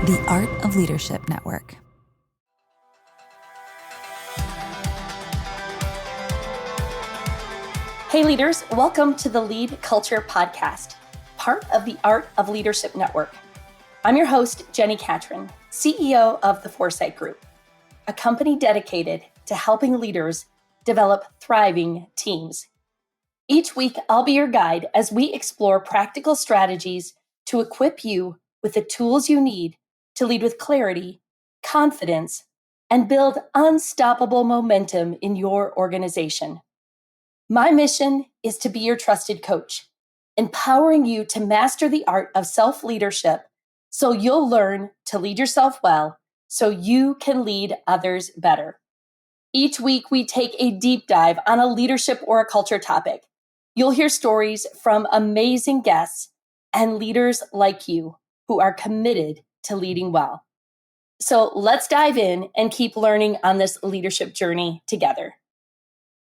The Art of Leadership Network. Hey leaders, welcome to the LeadCulture Podcast, part of the Art of Leadership Network. I'm your host, Jenny Catron, CEO of the Foresight Group, a company dedicated to helping leaders develop thriving teams. Each week, I'll be your guide as we explore practical strategies to equip you with the tools you need to lead with clarity, confidence, and build unstoppable momentum in your organization. My mission is to be your trusted coach, empowering you to master the art of self-leadership so you'll learn to lead yourself well so you can lead others better. Each week, we take a deep dive on a leadership or a culture topic. You'll hear stories from amazing guests and leaders like you who are committed to leading well. So let's dive in and keep learning on this leadership journey together.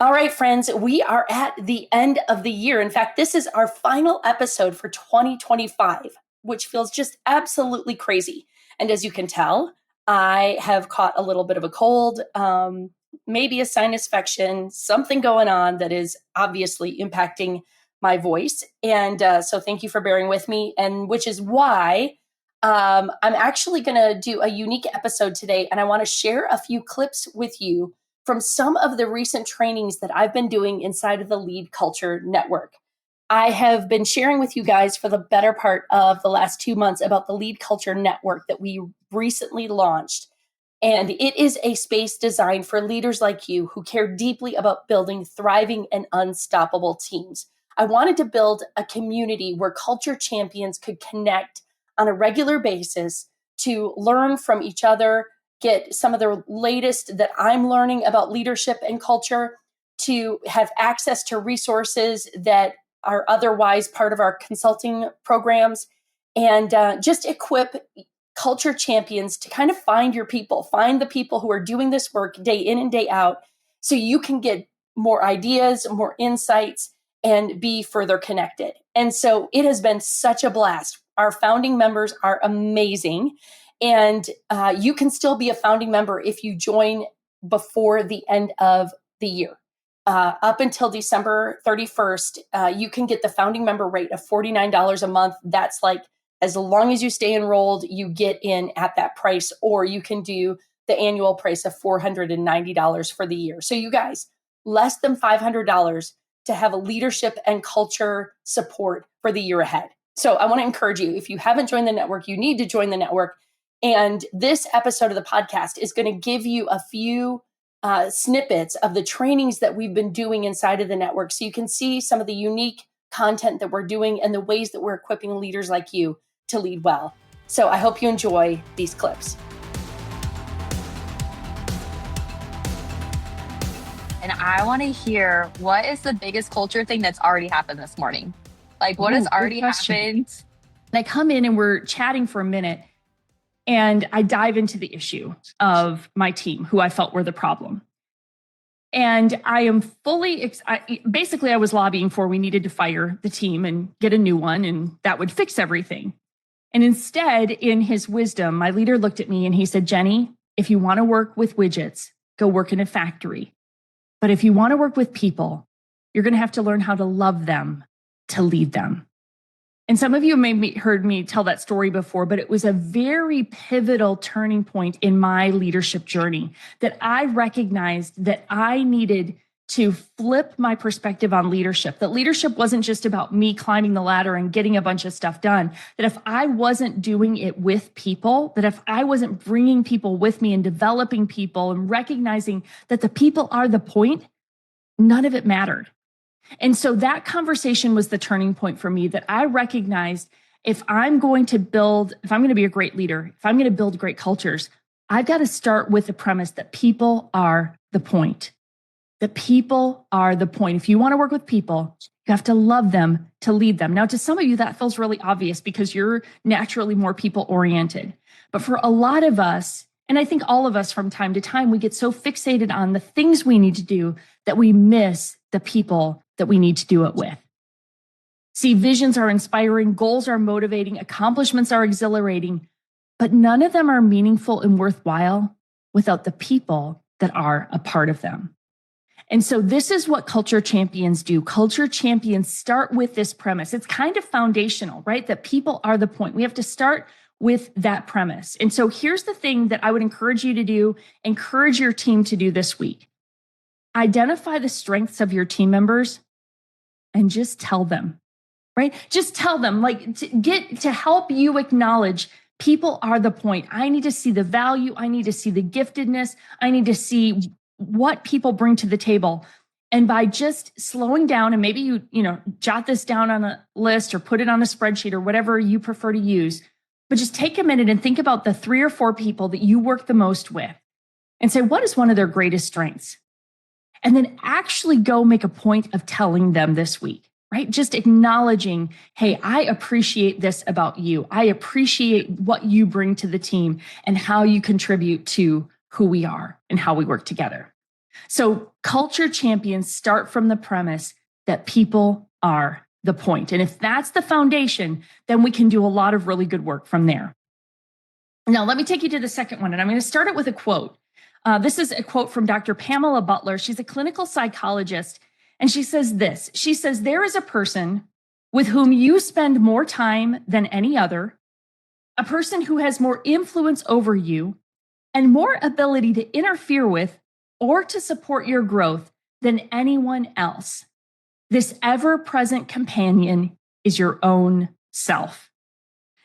All right, friends, we are at the end of the year. In fact, this is our final episode for 2025, which feels just absolutely crazy. And as you can tell, I have caught a little bit of a cold, maybe a sinus infection, something going on that is obviously impacting my voice. And so thank you for bearing with me, and which is why I'm actually going to do a unique episode today. And I want to share a few clips with you from some of the recent trainings that I've been doing inside of the LeadCulture Network. I have been sharing with you guys for the better part of the last 2 months about the LeadCulture Network that we recently launched. And it is a space designed for leaders like you who care deeply about building thriving and unstoppable teams. I wanted to build a community where culture champions could connect on a regular basis to learn from each other, get some of the latest that I'm learning about leadership and culture, to have access to resources that are otherwise part of our consulting programs, and just equip culture champions to kind of find your people, find the people who are doing this work day in and day out, so you can get more ideas, more insights, and be further connected. And so it has been such a blast. Our founding members are amazing. And you can still be a founding member if you join before the end of the year. Up until December 31st, you can get the founding member rate of $49 a month. That's like, as long as you stay enrolled, you get in at that price, or you can do the annual price of $490 for the year. So you guys, less than $500 to have a leadership and culture support for the year ahead. So I want to encourage you, if you haven't joined the network, you need to join the network. And this episode of the podcast is going to give you a few snippets of the trainings that we've been doing inside of the network, so you can see some of the unique content that we're doing and the ways that we're equipping leaders like you to lead well. So I hope you enjoy these clips. And I want to hear, what is the biggest culture thing that's already happened this morning? Like, what has already happened? And I come in and we're chatting for a minute, and I dive into the issue of my team, who I felt were the problem. And I am fully, basically I was lobbying for, we needed to fire the team and get a new one, and that would fix everything. And instead, in his wisdom, my leader looked at me and he said, Jenny, if you want to work with widgets, go work in a factory. But if you want to work with people, you're going to have to learn how to love them, to lead them. And some of you may heard me tell that story before, but it was a very pivotal turning point in my leadership journey, that I recognized that I needed to flip my perspective on leadership, that leadership wasn't just about me climbing the ladder and getting a bunch of stuff done, that if I wasn't doing it with people, that if I wasn't bringing people with me and developing people and recognizing that the people are the point, none of it mattered. And so that conversation was the turning point for me, that I recognized if I'm going to be a great leader, if I'm going to build great cultures, I've got to start with the premise that people are the point. The people are the point. If you want to work with people, you have to love them to lead them. Now, to some of you, that feels really obvious because you're naturally more people oriented. But for a lot of us, and I think all of us from time to time, we get so fixated on the things we need to do that we miss the people that we need to do it with. See, visions are inspiring, goals are motivating, accomplishments are exhilarating, but none of them are meaningful and worthwhile without the people that are a part of them. And so this is what culture champions do. Culture champions start with this premise. It's kind of foundational, right? That people are the point. We have to start with that premise. And so here's the thing that I would encourage you to do, encourage your team to do this week. Identify the strengths of your team members and just tell them, right? Just tell them, like, to help you acknowledge people are the point. I need to see the value. I need to see the giftedness. I need to see what people bring to the table. And by just slowing down, and maybe you jot this down on a list or put it on a spreadsheet or whatever you prefer to use, but just take a minute and think about the 3 or 4 people that you work the most with and say, what is one of their greatest strengths? And then actually go make a point of telling them this week, right? Just acknowledging, hey, I appreciate this about you. I appreciate what you bring to the team and how you contribute to who we are and how we work together. So culture champions start from the premise that people are the point. And if that's the foundation, then we can do a lot of really good work from there. Now, let me take you to the second one. And I'm going to start it with a quote. This is a quote from Dr. Pamela Butler. She's a clinical psychologist. And she says this. She says, there is a person with whom you spend more time than any other, a person who has more influence over you and more ability to interfere with or to support your growth than anyone else. This ever-present companion is your own self.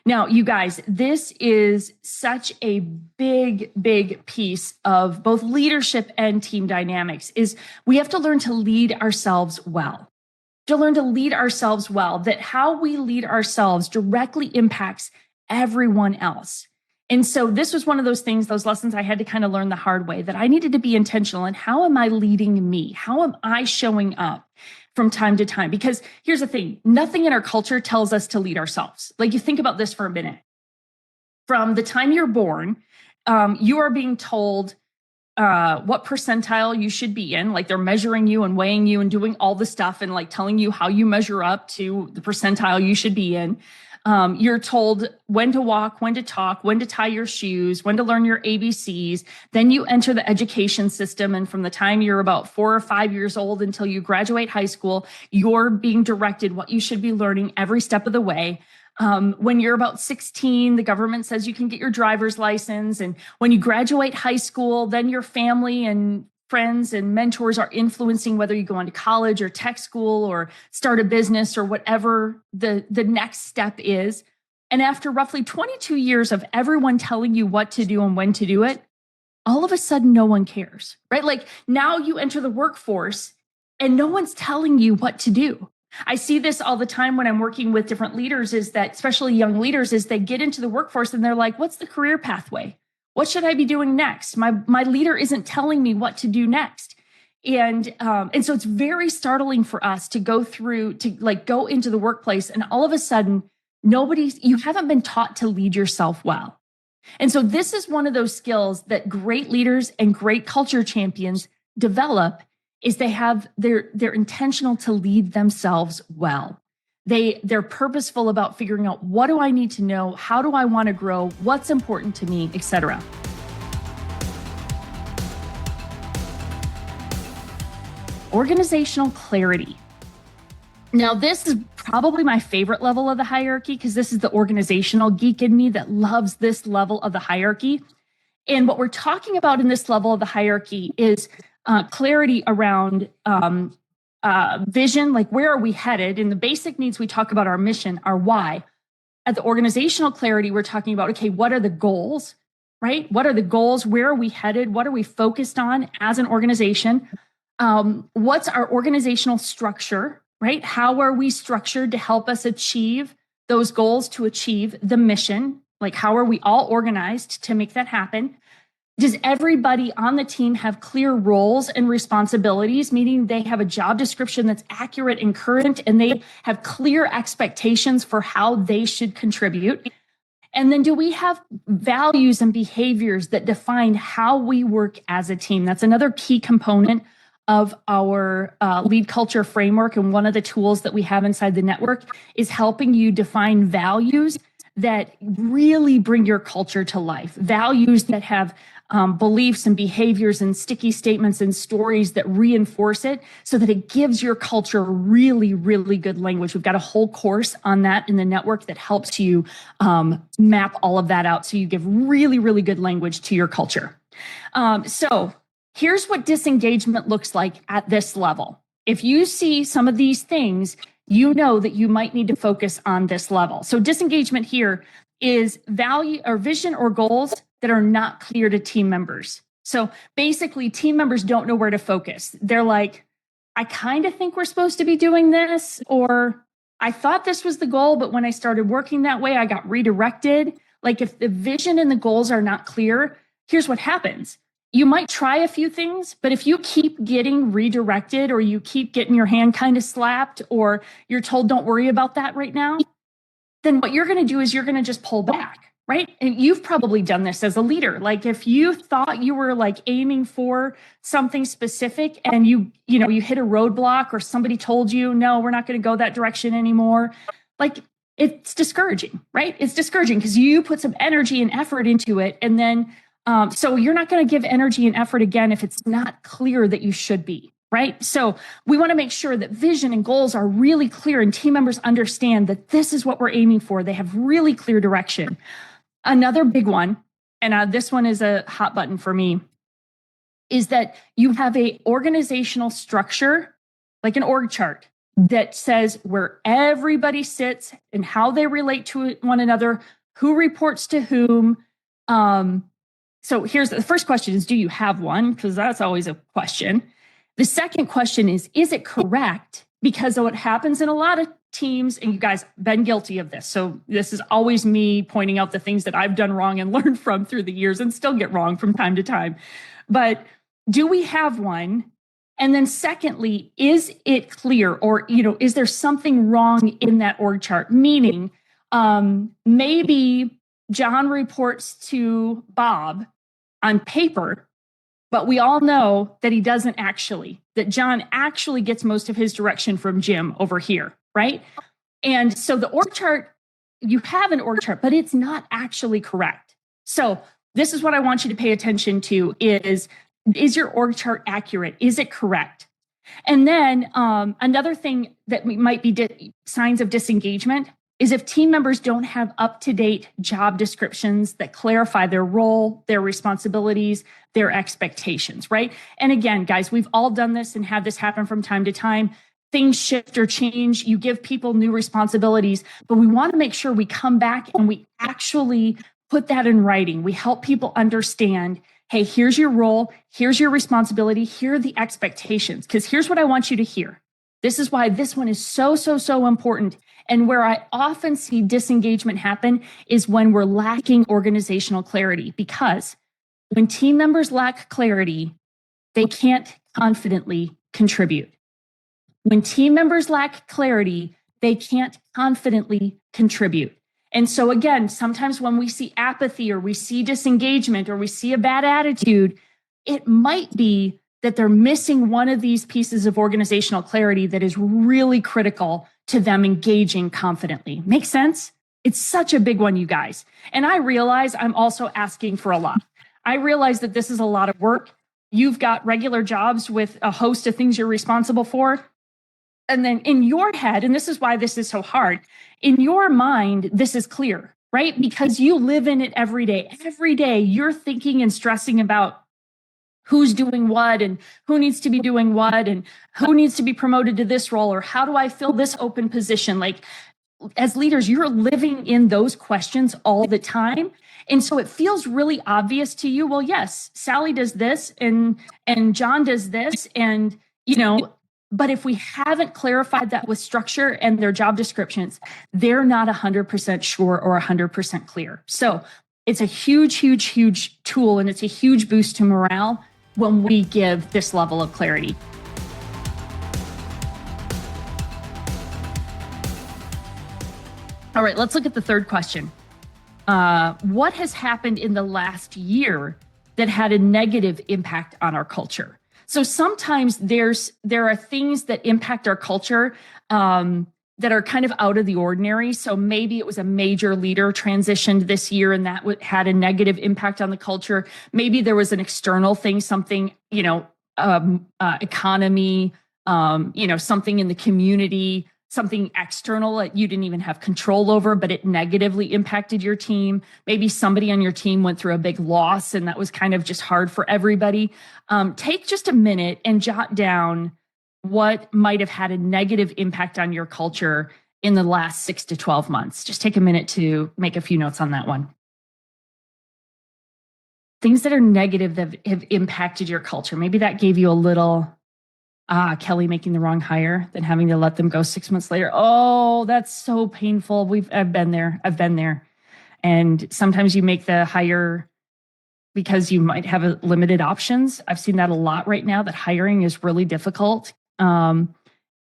Now, you guys, this is such a big, big piece of both leadership and team dynamics, is we have to learn to lead ourselves well. To learn to lead ourselves well, that how we lead ourselves directly impacts everyone else. And so this was one of those things, those lessons I had to kind of learn the hard way, that I needed to be intentional in how am I leading me? How am I showing up from time to time? Because here's the thing, nothing in our culture tells us to lead ourselves. Like, you think about this for a minute. From the time you're born, you are being told what percentile you should be in. Like, they're measuring you and weighing you and doing all the stuff and like telling you how you measure up to the percentile you should be in. You're told when to walk, when to talk, when to tie your shoes, when to learn your ABCs. Then you enter the education system. And from the time you're about 4 or 5 years old until you graduate high school, you're being directed what you should be learning every step of the way. When you're about 16, the government says you can get your driver's license. And when you graduate high school, then your family and friends and mentors are influencing whether you go on to college or tech school or start a business or whatever the next step is. And after roughly 22 years of everyone telling you what to do and when to do it, all of a sudden, no one cares, right? Like, now you enter the workforce and no one's telling you what to do. I see this all the time when I'm working with different leaders, is that, especially young leaders, is they get into the workforce and they're like, what's the career pathway? What should I be doing next? My leader isn't telling me what to do next. And so it's very startling for us to go into the workplace and all of a sudden, you haven't been taught to lead yourself well. And so this is one of those skills that great leaders and great culture champions develop, is they're intentional to lead themselves well. They're purposeful about figuring out, what do I need to know? How do I want to grow? What's important to me, etc. Organizational clarity. Now, this is probably my favorite level of the hierarchy, because this is the organizational geek in me that loves this level of the hierarchy. And what we're talking about in this level of the hierarchy is clarity around vision, like where are we headed? In the basic needs, we talk about our mission, our why. At the organizational clarity, we're talking about, okay, what are the goals, right? What are the goals? Where are we headed? What are we focused on as an organization? What's our organizational structure, right? How are we structured to help us achieve those goals, to achieve the mission? Like, how are we all organized to make that happen? Does everybody on the team have clear roles and responsibilities, meaning they have a job description that's accurate and current, and they have clear expectations for how they should contribute? And then do we have values and behaviors that define how we work as a team? That's another key component of our LeadCulture framework. And one of the tools that we have inside the network is helping you define values that really bring your culture to life, values that have beliefs and behaviors and sticky statements and stories that reinforce it so that it gives your culture really, really good language. We've got a whole course on that in the network that helps you map all of that out so you give really, really good language to your culture. So here's what disengagement looks like at this level. If you see some of these things, you know that you might need to focus on this level. So disengagement here is value or vision or goals that are not clear to team members. So basically, team members don't know where to focus. They're like, I kind of think we're supposed to be doing this, or I thought this was the goal, but when I started working that way, I got redirected. Like if the vision and the goals are not clear, here's what happens. You might try a few things, but if you keep getting redirected or you keep getting your hand kind of slapped or you're told, don't worry about that right now, then what you're going to do is you're going to just pull back, right? And you've probably done this as a leader. Like if you thought you were like aiming for something specific and you hit a roadblock or somebody told you, no, we're not going to go that direction anymore. Like it's discouraging, right? It's discouraging because you put some energy and effort into it. And then, so you're not going to give energy and effort again if it's not clear that you should be. Right? So we want to make sure that vision and goals are really clear and team members understand that this is what we're aiming for. They have really clear direction. Another big one, and this one is a hot button for me, is that you have a organizational structure, like an org chart, that says where everybody sits and how they relate to one another, who reports to whom. So here's the first question is, do you have one? Because that's always a question. The second question is it correct? Because what happens in a lot of teams, and you guys have been guilty of this. So this is always me pointing out the things that I've done wrong and learned from through the years and still get wrong from time to time. But do we have one? And then secondly, is it clear or, is there something wrong in that org chart? Meaning maybe John reports to Bob on paper, but we all know that he doesn't actually, that John actually gets most of his direction from Jim over here, right? And so the org chart, you have an org chart, but it's not actually correct. So this is what I want you to pay attention to is your org chart accurate? Is it correct? And then another thing that might be signs of disengagement is if team members don't have up-to-date job descriptions that clarify their role, their responsibilities, their expectations, right? And again, guys, we've all done this and had this happen from time to time. Things shift or change. You give people new responsibilities, but we want to make sure we come back and we actually put that in writing. We help people understand, hey, here's your role, here's your responsibility, here are the expectations. Because here's what I want you to hear. This is why this one is so, so, so important. And where I often see disengagement happen is when we're lacking organizational clarity, because when team members lack clarity, they can't confidently contribute. When team members lack clarity, they can't confidently contribute. And so again, sometimes when we see apathy or we see disengagement or we see a bad attitude, it might be that they're missing one of these pieces of organizational clarity that is really critical to them engaging confidently. Make sense? It's such a big one, you guys. And I realize I'm also asking for a lot. I realize that this is a lot of work. You've got regular jobs with a host of things you're responsible for. And then in your head, and this is why this is so hard, in your mind, this is clear, right? Because you live in it every day. Every day you're thinking and stressing about who's doing what and who needs to be doing what and who needs to be promoted to this role or how do I fill this open position? Like as leaders, you're living in those questions all the time. And so it feels really obvious to you. Well, yes, Sally does this and John does this. And, but if we haven't clarified that with structure and their job descriptions, they're not 100% sure or 100% clear. So it's a huge, huge, huge tool. And it's a huge boost to morale when we give this level of clarity. All right, let's look at the third question. What has happened in the last year that had a negative impact on our culture? So sometimes there are things that impact our culture that are kind of out of the ordinary. So maybe it was a major leader transitioned this year and that had a negative impact on the culture. Maybe there was an external thing, something, economy, something in the community, something external that you didn't even have control over, but it negatively impacted your team. Maybe somebody on your team went through a big loss and that was kind of just hard for everybody. Take just a minute and jot down what might have had a negative impact on your culture in the last 6 to 12 months. Just take a minute to make a few notes on that one. Things that are negative that have impacted your culture. Maybe that gave you a little, Kelly making the wrong hire, then having to let them go 6 months later. Oh, that's so painful. I've been there. And sometimes you make the hire because you might have limited options. I've seen that a lot right now, that hiring is really difficult. And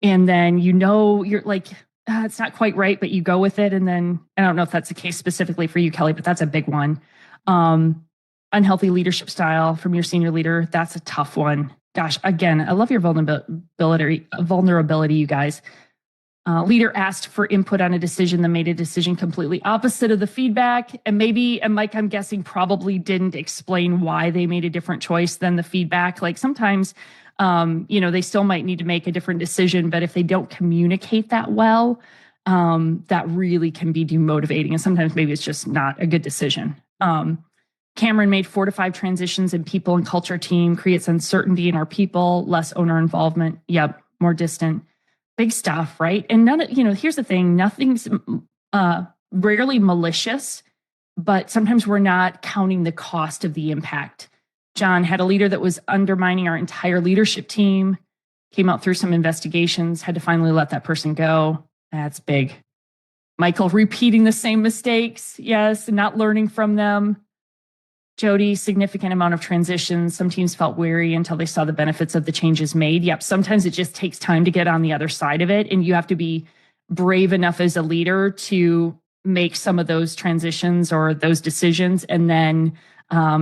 then, you're like, it's not quite right, but you go with it. And then I don't know if that's the case specifically for you, Kelly, but that's a big one. Unhealthy leadership style from your senior leader. That's a tough one. Gosh, again, I love your vulnerability, you guys. Leader asked for input on a decision, then made a decision completely opposite of the feedback. And Mike, I'm guessing probably didn't explain why they made a different choice than the feedback. Like sometimes, they still might need to make a different decision, but if they don't communicate that well, that really can be demotivating. And sometimes maybe it's just not a good decision. Cameron made 4 to 5 transitions in people and culture team, creates uncertainty in our people, less owner involvement. Yep, more distant. Big stuff, right? And here's the thing, nothing's rarely malicious, but sometimes we're not counting the cost of the impact. John had a leader that was undermining our entire leadership team, came out through some investigations, had to finally let that person go. That's big. Michael repeating the same mistakes, yes, and not learning from them. Jody, significant amount of transitions. Some teams felt weary until they saw the benefits of the changes made. Yep, sometimes it just takes time to get on the other side of it, and you have to be brave enough as a leader to make some of those transitions or those decisions, and then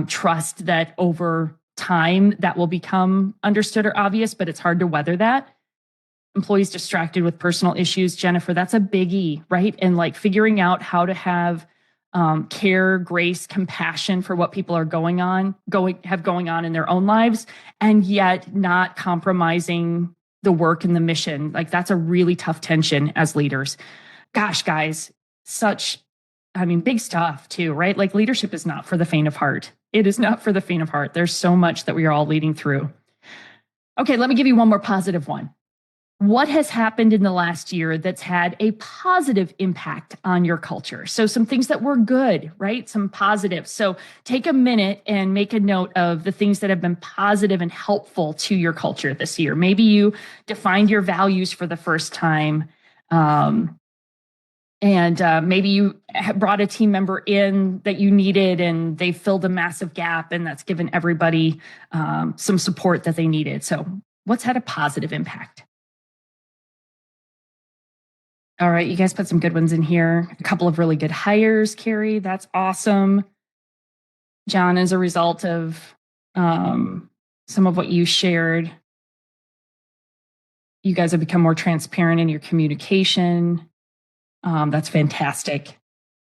trust that over time that will become understood or obvious, but it's hard to weather that. Employees distracted with personal issues. Jennifer, that's a biggie, right? And like figuring out how to have care, grace, compassion for what people are going on in their own lives, and yet not compromising the work and the mission. Like that's a really tough tension as leaders. Gosh, guys, big stuff too, right? Like leadership is not for the faint of heart. It is not for the faint of heart. There's so much that we are all leading through. Okay, let me give you one more positive one. What has happened in the last year that's had a positive impact on your culture? So some things that were good, right? Some positives. So take a minute and make a note of the things that have been positive and helpful to your culture this year. Maybe you defined your values for the first time. Maybe you brought a team member in that you needed and they filled a massive gap, and that's given everybody some support that they needed. So what's had a positive impact? All right, you guys put some good ones in here. A couple of really good hires, Carrie. That's awesome. John, as a result of some of what you shared, you guys have become more transparent in your communication. That's fantastic.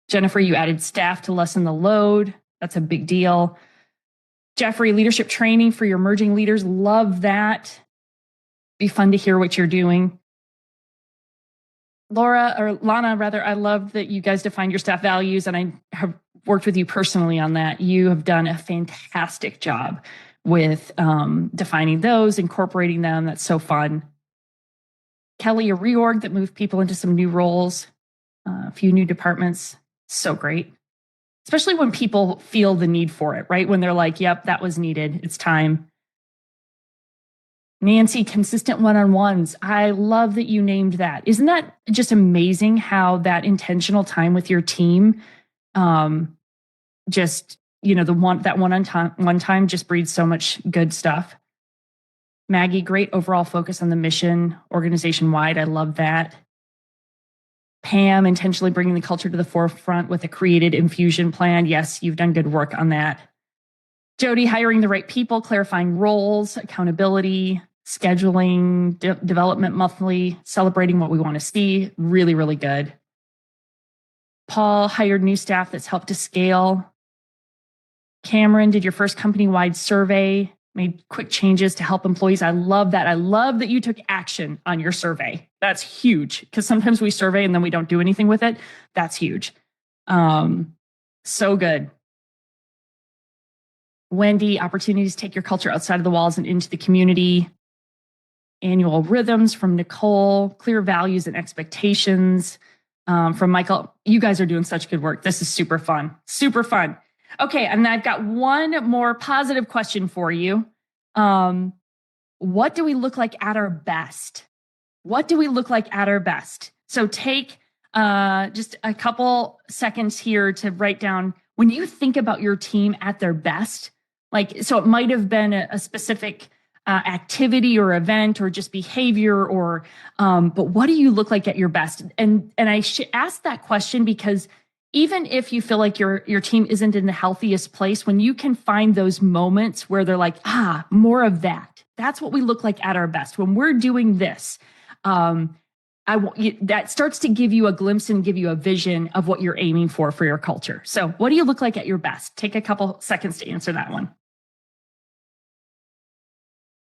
Jennifer, you added staff to lessen the load. That's a big deal. Jeffrey, leadership training for your emerging leaders. Love that. Be fun to hear what you're doing. Lana, I love that you guys defined your staff values, and I have worked with you personally on that. You have done a fantastic job with defining those, incorporating them. That's so fun. Kelly, a reorg that moved people into some new roles, a few new departments. So great. Especially when people feel the need for it, right? When they're like, yep, that was needed. It's time. Nancy, consistent one-on-ones. I love that you named that. Isn't that just amazing how that intentional time with your team, that one time just breeds so much good stuff. Maggie, great overall focus on the mission, organization-wide. I love that. Pam, intentionally bringing the culture to the forefront with a created infusion plan. Yes, you've done good work on that. Jody, hiring the right people, clarifying roles, accountability. scheduling development monthly, celebrating what we want to see. Really, really good. Paul hired new staff that's helped to scale. Cameron did your first company-wide survey, made quick changes to help employees. I love that. I love that you took action on your survey. That's huge, because sometimes we survey and then we don't do anything with it. That's huge. So good. Wendy, opportunities to take your culture outside of the walls and into the community. Annual rhythms from Nicole. Clear values and expectations from Michael. You guys are doing such good work. This is super fun. Super fun. Okay, and I've got one more positive question for you. What do we look like at our best? What do we look like at our best? So take just a couple seconds here to write down, when you think about your team at their best, like, so it might have been a specific activity or event or just behavior, or but what do you look like at your best? And I should ask that question because even if you feel like your team isn't in the healthiest place, when you can find those moments where they're like, more of that. That's what we look like at our best. When we're doing this, that starts to give you a glimpse and give you a vision of what you're aiming for your culture. So what do you look like at your best? Take a couple seconds to answer that one.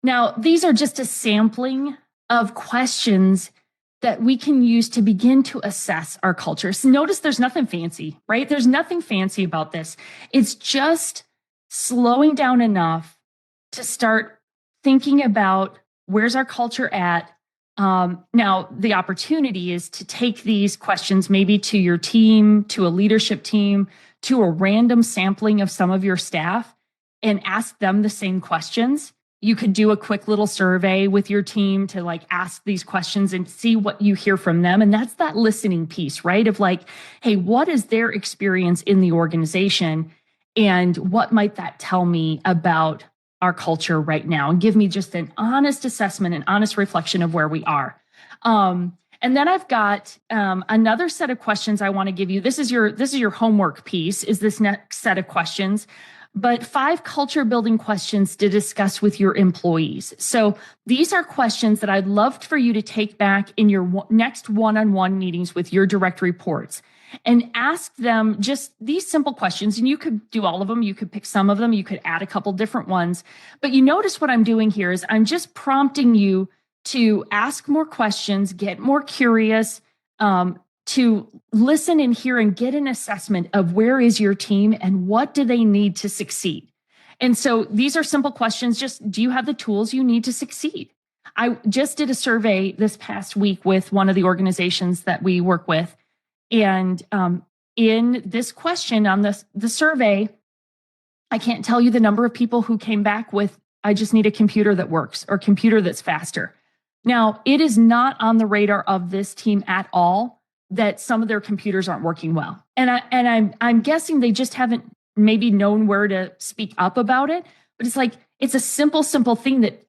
Now, these are just a sampling of questions that we can use to begin to assess our culture. So notice there's nothing fancy, right? There's nothing fancy about this. It's just slowing down enough to start thinking about where's our culture at. Now, the opportunity is to take these questions maybe to your team, to a leadership team, to a random sampling of some of your staff and ask them the same questions. You could do a quick little survey with your team to like ask these questions and see what you hear from them. And that's that listening piece, right? Of like, hey, what is their experience in the organization? And what might that tell me about our culture right now? And give me just an honest assessment, an honest reflection of where we are. And then I've got another set of questions I want to give you. This is your homework piece, is this next set of questions. But 5 culture building questions to discuss with your employees. So these are questions that I'd love for you to take back in your next one-on-one meetings with your direct reports and ask them just these simple questions. And you could do all of them. You could pick some of them. You could add a couple different ones. But you notice what I'm doing here is I'm just prompting you to ask more questions, get more curious, to listen and hear and get an assessment of where is your team and what do they need to succeed. And so these are simple questions. Just, do you have the tools you need to succeed? I just did a survey this past week with one of the organizations that we work with. And in this question on the survey, I can't tell you the number of people who came back with, I just need a computer that works or computer that's faster. Now, it is not on the radar of this team at all that some of their computers aren't working well. And I'm guessing they just haven't maybe known where to speak up about it. But it's like, it's a simple thing that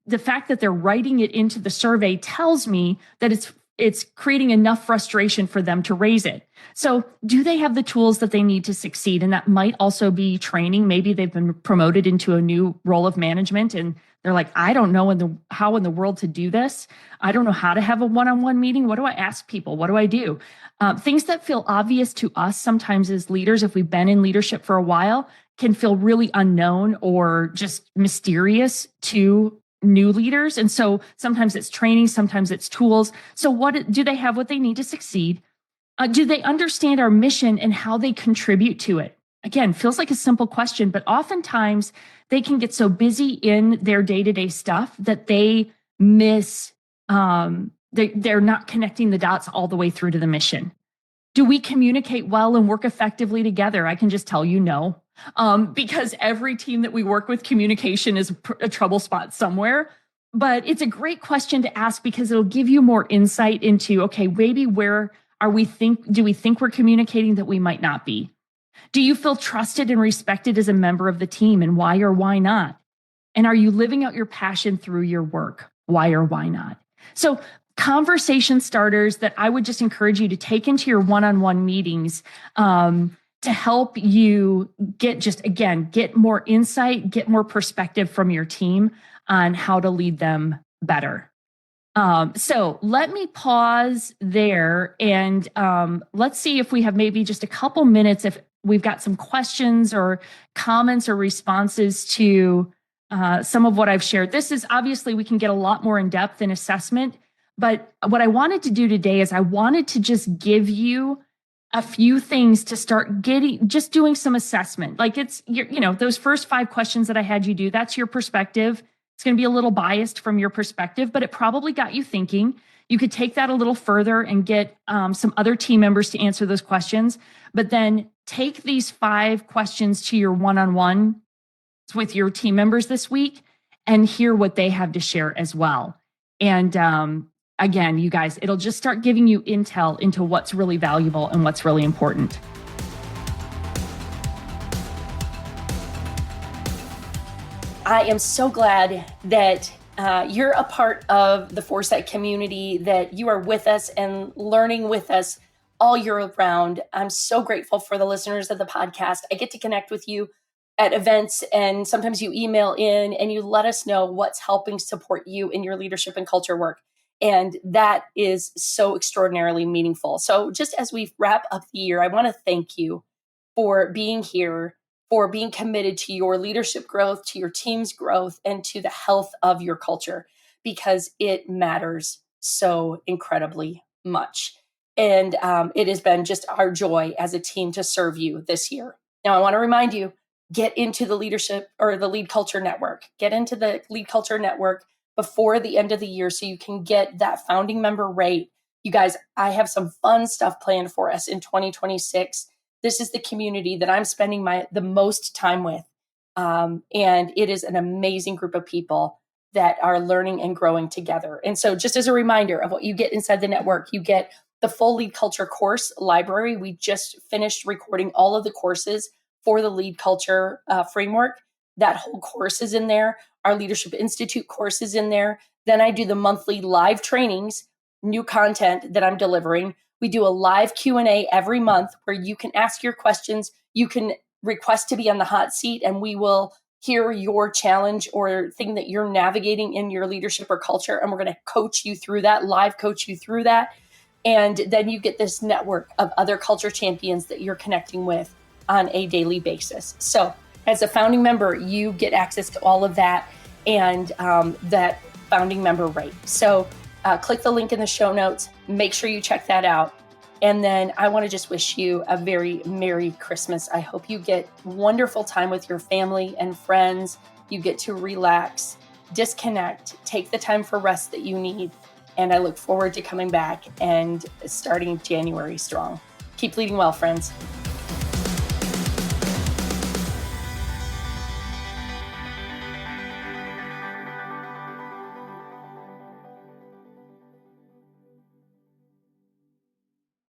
the fact that they're writing it into the survey tells me that it's creating enough frustration for them to raise it. So do they have the tools that they need to succeed? And that might also be training. Maybe they've been promoted into a new role of management and they're like, I don't know how in the world to do this. I don't know how to have a one-on-one meeting. What do I ask people? What do I do? Things that feel obvious to us sometimes as leaders, if we've been in leadership for a while, can feel really unknown or just mysterious to new leaders. And so sometimes it's training, sometimes it's tools. So what do they have what they need to succeed? Do they understand our mission and how they contribute to it? Again, feels like a simple question, but oftentimes they can get so busy in their day-to-day stuff that they miss, they're not connecting the dots all the way through to the mission. Do we communicate well and work effectively together? I can just tell you no, because every team that we work with, communication is a trouble spot somewhere. But it's a great question to ask because it'll give you more insight into, okay, maybe where do we think we're communicating that we might not be? Do you feel trusted and respected as a member of the team, and why or why not? And are you living out your passion through your work? Why or why not? So conversation starters that I would just encourage you to take into your one-on-one meetings to help you get more insight, get more perspective from your team on how to lead them better. So let me pause there and let's see if we have maybe just a couple minutes, if we've got some questions or comments or responses to some of what I've shared. This is obviously, we can get a lot more in depth in assessment, but what I wanted to do today is I wanted to just give you a few things to start just doing some assessment. Like it's, those first 5 questions that I had you do, that's your perspective. It's going to be a little biased from your perspective, but it probably got you thinking. You could take that a little further and get some other team members to answer those questions, but then take these 5 questions to your one-on-one with your team members this week and hear what they have to share as well. And again, you guys, it'll just start giving you intel into what's really valuable and what's really important. I am so glad that you're a part of the Foresight community, that you are with us and learning with us all year round. I'm so grateful for the listeners of the podcast. I get to connect with you at events, and sometimes you email in and you let us know what's helping support you in your leadership and culture work. And that is so extraordinarily meaningful. So just as we wrap up the year, I want to thank you for being here, for being committed to your leadership growth, to your team's growth, and to the health of your culture, because it matters so incredibly much. And it has been just our joy as a team to serve you this year. Now, I want to remind you, get into the leadership or the LeadCulture Network. Get into the LeadCulture Network before the end of the year so you can get that founding member rate. You guys, I have some fun stuff planned for us in 2026. This is the community that I'm spending the most time with. And it is an amazing group of people that are learning and growing together. And so just as a reminder of what you get inside the network, you get the full LeadCulture course library. We just finished recording all of the courses for the LeadCulture framework. That whole course is in there. Our Leadership Institute course is in there. Then I do the monthly live trainings, new content that I'm delivering. We do a live Q&A every month where you can ask your questions. You can request to be on the hot seat, and we will hear your challenge or thing that you're navigating in your leadership or culture. And we're going to coach you through that, live coach you through that. And then you get this network of other culture champions that you're connecting with on a daily basis. So as a founding member, you get access to all of that and that founding member rate. So click the link in the show notes. Make sure you check that out. And then I want to just wish you a very Merry Christmas. I hope you get wonderful time with your family and friends. You get to relax, disconnect, take the time for rest that you need. And I look forward to coming back and starting January strong. Keep leading well, friends.